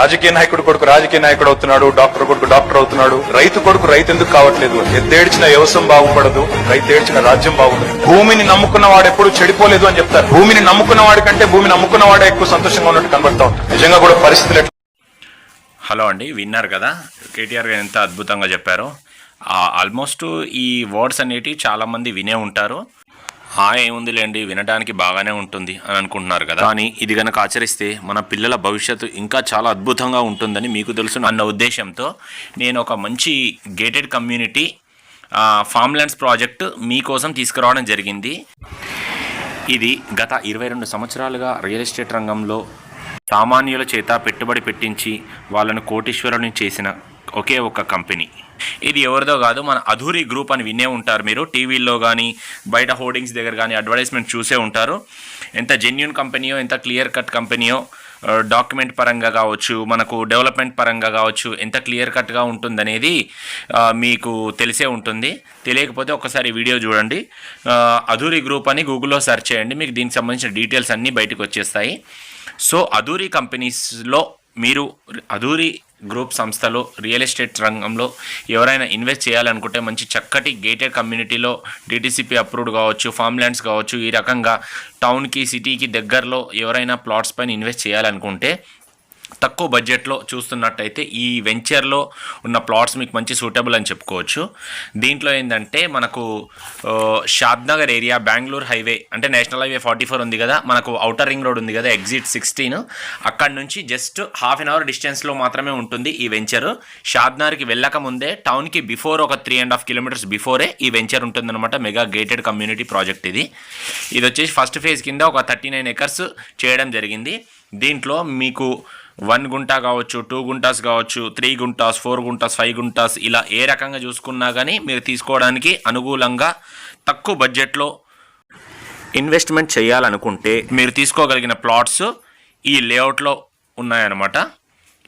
రాజకీయ నాయకుడు కొడుకు రాజకీయ నాయకుడు అవుతున్నాడు, డాక్టర్ కొడుకు డాక్టర్ అవుతున్నాడు. రైతు కొడుకు రైతు ఎందుకు కావట్లేదు? ఎద్దేడ్చిన వ్యవసాయం బాగుపడదు, రైతు ఏడ్చిన రాజ్యం బాగుండదు. భూమిని నమ్ముకున్న వాడు ఎప్పుడు చెడిపోలేదు అని చెప్తారు. భూమిని నమ్ముకున్న వాడి కంటే భూమిని నమ్ముకున్న వాడే ఎక్కువ సంతోషంగా ఉన్నట్టు కనబడతా ఉంటుంది. నిజంగా కూడా పరిస్థితులు. హలో అండి, విన్నారు కదా కేటీఆర్ గారు ఎంత అద్భుతంగా చెప్పారో. ఆల్మోస్ట్ ఈ వర్డ్స్ అనేటివి చాలామంది వినే ఉంటారు. ఏముందిలేండి, వినడానికి బాగానే ఉంటుంది అని అనుకుంటున్నారు కదా. కానీ ఇది కనుక ఆచరిస్తే మన పిల్లల భవిష్యత్తు ఇంకా చాలా అద్భుతంగా ఉంటుందని మీకు తెలుసు అన్న ఉద్దేశంతో నేను ఒక మంచి gated community form lands project మీకోసం తీసుకురావడం జరిగింది. ఇది గత 22 సంవత్సరాలుగా రియల్ ఎస్టేట్ రంగంలో సామాన్యుల చేత పెట్టుబడి పెట్టించి వాళ్ళను కోటీశ్వరుని చేసిన ఒకే ఒక కంపెనీ. ఇది ఎవరిదో కాదు, మన అధూరి గ్రూప్ అని వినే ఉంటారు మీరు. టీవీల్లో కానీ బయట హోర్డింగ్స్ దగ్గర కానీ అడ్వర్టైజ్మెంట్ చూసే ఉంటారు. ఎంత జెన్యూన్ కంపెనీయో, ఎంత క్లియర్ కట్ కంపెనీయో, డాక్యుమెంట్ పరంగా కావచ్చు, మనకు డెవలప్మెంట్ పరంగా కావచ్చు, ఎంత క్లియర్ కట్గా ఉంటుందనేది మీకు తెలిసే ఉంటుంది. తెలియకపోతే ఒకసారి వీడియో చూడండి. అధూరి గ్రూప్ అని గూగుల్లో సెర్చ్ చేయండి, మీకు దీనికి సంబంధించిన డీటెయిల్స్ అన్నీ బయటకు వచ్చేస్తాయి. సో అధూరి కంపెనీస్లో మీరు అధూరి గ్రూప్ సంస్థలో రియల్ ఎస్టేట్ రంగంలో ఎవరైనా ఇన్వెస్ట్ చేయాలనుకుంటే మంచి చక్కటి గేటెడ్ కమ్యూనిటీలో డిటిసిపి అప్రూవ్డ్ కావచ్చు, ఫామ్ ల్యాండ్స్ కావచ్చు, ఈ రకంగా టౌన్కి సిటీకి దగ్గరలో ఎవరైనా ప్లాట్స్ పైన ఇన్వెస్ట్ చేయాలనుకుంటే తక్కువ బడ్జెట్లో చూస్తున్నట్టయితే ఈ వెంచర్లో ఉన్న ప్లాట్స్ మీకు మంచి సూటబుల్ అని చెప్పుకోవచ్చు. దీంట్లో ఏంటంటే మనకు షాద్నగర్ ఏరియా, బెంగళూరు హైవే అంటే నేషనల్ హైవే 44 ఉంది కదా, మనకు ఔటర్ రింగ్ రోడ్ ఉంది కదా, ఎగ్జిట్ 16, అక్కడ నుంచి జస్ట్ ½ అన్ అవర్ డిస్టెన్స్లో మాత్రమే ఉంటుంది ఈ వెంచరు. షాద్నగర్కి వెళ్ళక ముందే టౌన్కి బిఫోర్ ఒక 3.5 కిలోమీటర్స్ బిఫోరే ఈ వెంచర్ ఉంటుందన్నమాట. మెగా గేటెడ్ కమ్యూనిటీ ప్రాజెక్ట్ ఇది. ఇది వచ్చేసి ఫస్ట్ ఫేజ్ కింద ఒక 39 ఎకర్స్ చేయడం జరిగింది. దీంట్లో మీకు 1 గుంట కావచ్చు, 2 గుంటాస్ కావచ్చు, 3 గుంటాస్, 4 గుంటాస్, 5 గుంటాస్, ఇలా ఏ రకంగా చూసుకున్నా కానీ మీరు తీసుకోవడానికి అనుకూలంగా తక్కువ బడ్జెట్లో ఇన్వెస్ట్మెంట్ చేయాలనుకుంటే మీరు తీసుకోగలిగిన ప్లాట్స్ ఈ లేఅవుట్లో ఉన్నాయన్నమాట.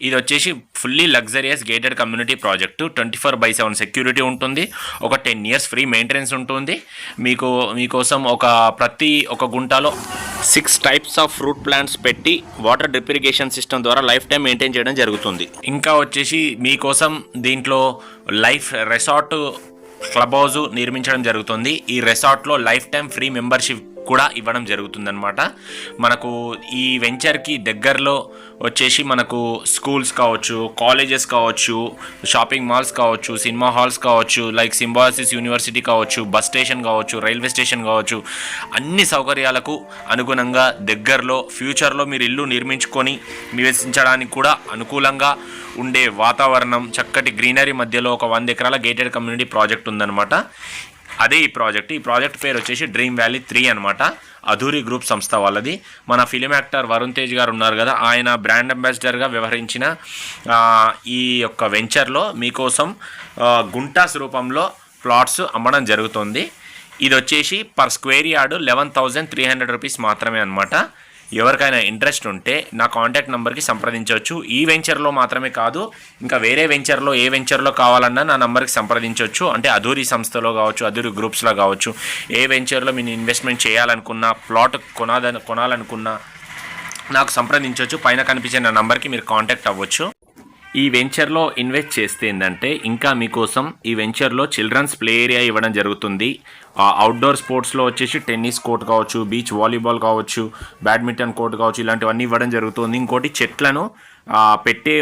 ఇది వచ్చేసి fully luxurious gated community project. 24/7 security ఉంటుంది. ఒక 10 years ఫ్రీ మెయింటెనెన్స్ ఉంటుంది. మీకోసం ప్రతి ఒక గుంటలో 6 types ఆఫ్ ఫ్రూట్ ప్లాంట్స్ పెట్టి వాటర్ డ్రిప్ ఇరిగేషన్ సిస్టమ్ ద్వారా లైఫ్ టైం మెయింటైన్ చేయడం జరుగుతుంది. ఇంకా వచ్చేసి మీకోసం దీంట్లో రెసార్ట్ క్లబ్ హౌస్ నిర్మించడం జరుగుతుంది. ఈ రెసార్ట్లో లైఫ్ టైం ఫ్రీ మెంబర్షిప్ కూడా ఇవ్వడం జరుగుతుందన్నమాట. మనకు ఈ వెంచర్కి దగ్గరలో వచ్చేసి మనకు స్కూల్స్ కావచ్చు, కాలేజెస్ కావచ్చు, షాపింగ్ మాల్స్ కావచ్చు, సినిమా హాల్స్ కావచ్చు, లైక్ సింబాసిస్ యూనివర్సిటీ కావచ్చు, బస్ స్టేషన్ కావచ్చు, రైల్వే స్టేషన్ కావచ్చు, అన్ని సౌకర్యాలకు అనుగుణంగా దగ్గరలో ఫ్యూచర్లో మీరు ఇల్లు నిర్మించుకొని నివసించడానికి కూడా అనుకూలంగా ఉండే వాతావరణం, చక్కటి గ్రీనరీ మధ్యలో ఒక 100 ఎకరాల గేటెడ్ కమ్యూనిటీ ప్రాజెక్ట్ ఉందన్నమాట. అదే ఈ ప్రాజెక్ట్ పేరు వచ్చేసి డ్రీమ్ వ్యాలీ 3 అనమాట. అధూరి గ్రూప్ సంస్థ వాళ్ళది. మన ఫిలిం యాక్టర్ వరుణ్ తేజ్ గారు ఉన్నారు కదా, ఆయన బ్రాండ్ అంబాసిడర్గా వ్యవహరించిన ఈ యొక్క వెంచర్లో మీకోసం గుంటాస్ రూపంలో ప్లాట్స్ అమ్మడం జరుగుతుంది. ఇది వచ్చేసి పర్ స్క్వేర్ యార్డు 11,300 రూపీస్ మాత్రమే అనమాట. ఎవరికైనా ఇంట్రెస్ట్ ఉంటే నా కాంటాక్ట్ నెంబర్కి సంప్రదించవచ్చు. ఈ వెంచర్లో మాత్రమే కాదు, ఇంకా వేరే వెంచర్లో ఏ వెంచర్లో కావాలన్నా నా నెంబర్కి సంప్రదించవచ్చు. అంటే అధూరి సంస్థలో కావచ్చు, అధూరి గ్రూప్స్లో కావచ్చు, ఏ వెంచర్లో మీరు ఇన్వెస్ట్మెంట్ చేయాలనుకున్నా, ప్లాట్ కొనాలనుకున్నా నాకు సంప్రదించవచ్చు. పైన కనిపించే నా నెంబర్కి మీరు కాంటాక్ట్ అవ్వచ్చు. ఈ వెంచర్లో ఇన్వెస్ట్ చేస్తే ఏంటంటే ఇంకా మీకోసం ఈ వెంచర్లో చిల్డ్రన్స్ ప్లే ఏరియా ఇవ్వడం జరుగుతుంది. అవుట్డోర్ స్పోర్ట్స్లో వచ్చేసి టెన్నిస్ కోర్ట్ కావచ్చు, బీచ్ వాలీబాల్ కావచ్చు, బ్యాడ్మింటన్ కోర్ట్ కావచ్చు, ఇలాంటివన్నీ ఇవ్వడం జరుగుతుంది. ఇంకోటి చెట్లను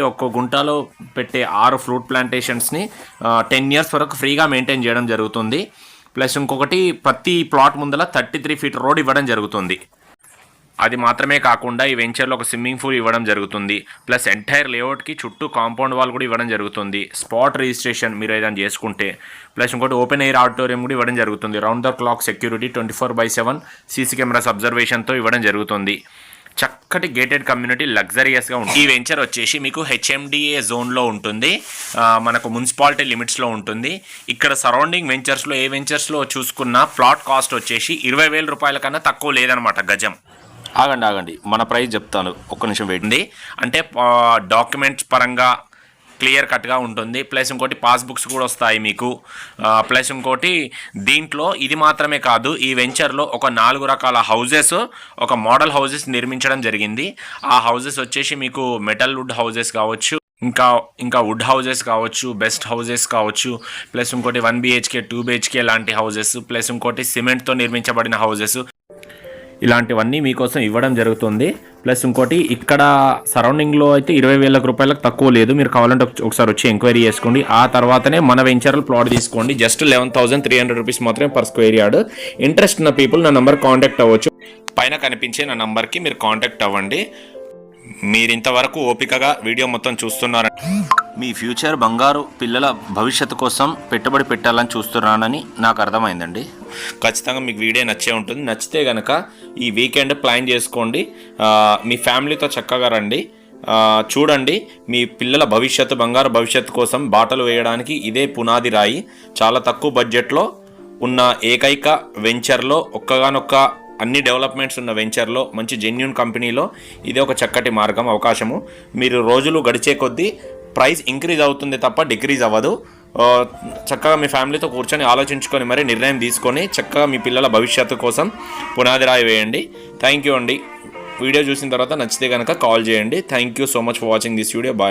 ఒక్క గుంటలో పెట్టే 6 ఫ్రూట్ ప్లాంటేషన్స్ని 10 years వరకు ఫ్రీగా మెయింటైన్ చేయడం జరుగుతుంది. ప్లస్ ఇంకొకటి ప్రతి ప్లాట్ ముందల 33 feet రోడ్ ఇవ్వడం జరుగుతుంది. అది మాత్రమే కాకుండా ఈ వెంచర్లో ఒక స్విమ్మింగ్ పూల్ ఇవ్వడం జరుగుతుంది. ప్లస్ ఎంటైర్ లేఅవుట్కి చుట్టూ కాంపౌండ్ వాల్ కూడా ఇవ్వడం జరుగుతుంది. స్పాట్ రిజిస్ట్రేషన్ మీరు ఏదైనా చేసుకుంటే, ప్లస్ ఇంకోటి ఓపెన్ ఎయిర్ ఆడిటోరియం కూడా ఇవ్వడం జరుగుతుంది. Round the clock security, 24/7 CC cameras అబ్జర్వేషన్తో ఇవ్వడం జరుగుతుంది. చక్కటి గేటెడ్ కమ్యూనిటీ లగ్జరియస్గా ఉంటుంది. ఈ వెంచర్ వచ్చేసి మీకు HMDA జోన్లో ఉంటుంది, మనకు మున్సిపాలిటీ లిమిట్స్లో ఉంటుంది. ఇక్కడ సరౌండింగ్ వెంచర్స్లో ఏ వెంచర్స్లో చూసుకున్న ప్లాట్ కాస్ట్ వచ్చేసి 20,000 రూపాయల కన్నా తక్కువ లేదనమాట గజం. ఆగండి మన ప్రైస్ చెప్తాను, ఒక్క నిమిషం వెయిట్. అంటే డాక్యుమెంట్స్ పరంగా క్లియర్ కట్గా ఉంటుంది. ప్లస్ ఇంకోటి పాస్బుక్స్ కూడా వస్తాయి మీకు. ప్లస్ ఇంకోటి దీంట్లో ఇది మాత్రమే కాదు, ఈ వెంచర్లో ఒక 4 రకాల హౌజెస్, ఒక మోడల్ హౌజెస్ నిర్మించడం జరిగింది. ఆ హౌజెస్ వచ్చేసి మీకు మెటల్ వుడ్ హౌజెస్ కావచ్చు, ఇంకా వుడ్ హౌజెస్ కావచ్చు, బెస్ట్ హౌజెస్ కావచ్చు, ప్లస్ ఇంకోటి 1 BHK 2 BHK లాంటి హౌజెస్, ప్లస్ ఇంకోటి సిమెంట్తో నిర్మించబడిన హౌజెస్, ఇలాంటివన్నీ మీకోసం ఇవ్వడం జరుగుతుంది. ప్లస్ ఇంకోటి ఇక్కడ సరౌండింగ్లో అయితే 20,000 రూపాయలకు తక్కువ లేదు. మీరు కావాలంటే ఒకసారి వచ్చి ఎంక్వైరీ చేసుకోండి. ఆ తర్వాతనే మన వెంచర్లో ప్లాట్ తీసుకోండి. జస్ట్ 11,300 రూపీస్ మాత్రమే పర్ స్క్వేర్ యార్డ్. ఇంట్రెస్ట్ ఉన్న పీపుల్ నా నంబర్ కాంటాక్ట్ అవ్వచ్చు. పైన కనిపించే నా నంబర్కి మీరు కాంటాక్ట్ అవ్వండి. మీరు ఇంతవరకు ఓపికగా వీడియో మొత్తం చూస్తున్నారని, మీ ఫ్యూచర్ బంగారు పిల్లల భవిష్యత్తు కోసం పెట్టుబడి పెట్టాలని చూస్తున్నానని నాకు అర్థమైందండి. ఖచ్చితంగా మీకు వీడియో నచ్చే ఉంటుంది. నచ్చితే కనుక ఈ వీకెండ్ ప్లాన్ చేసుకోండి. మీ ఫ్యామిలీతో చక్కగా రండి, చూడండి. మీ పిల్లల భవిష్యత్తు, బంగారు భవిష్యత్తు కోసం బాటలు వేయడానికి ఇదే పునాది రాయి. చాలా తక్కువ బడ్జెట్లో ఉన్న ఏకైక వెంచర్లో, ఒక్కగానొక్క అన్ని డెవలప్మెంట్స్ ఉన్న వెంచర్లో, మంచి జెన్యూన్ కంపెనీలో ఇదే ఒక చక్కటి మార్గం, అవకాశము. మీరు రోజులు గడిచే కొద్దీ ప్రైస్ ఇంక్రీజ్ అవుతుంది తప్ప డిక్రీజ్ అవ్వదు. చక్కగా మీ ఫ్యామిలీతో కూర్చొని ఆలోచించుకొని మరి నిర్ణయం తీసుకొని చక్కగా మీ పిల్లల భవిష్యత్తు కోసం పునాది రాయి వేయండి. థ్యాంక్ యూ అండి. వీడియో చూసిన తర్వాత నచ్చితే కనుక కాల్ చేయండి. Thank you so much for watching this video. Bye.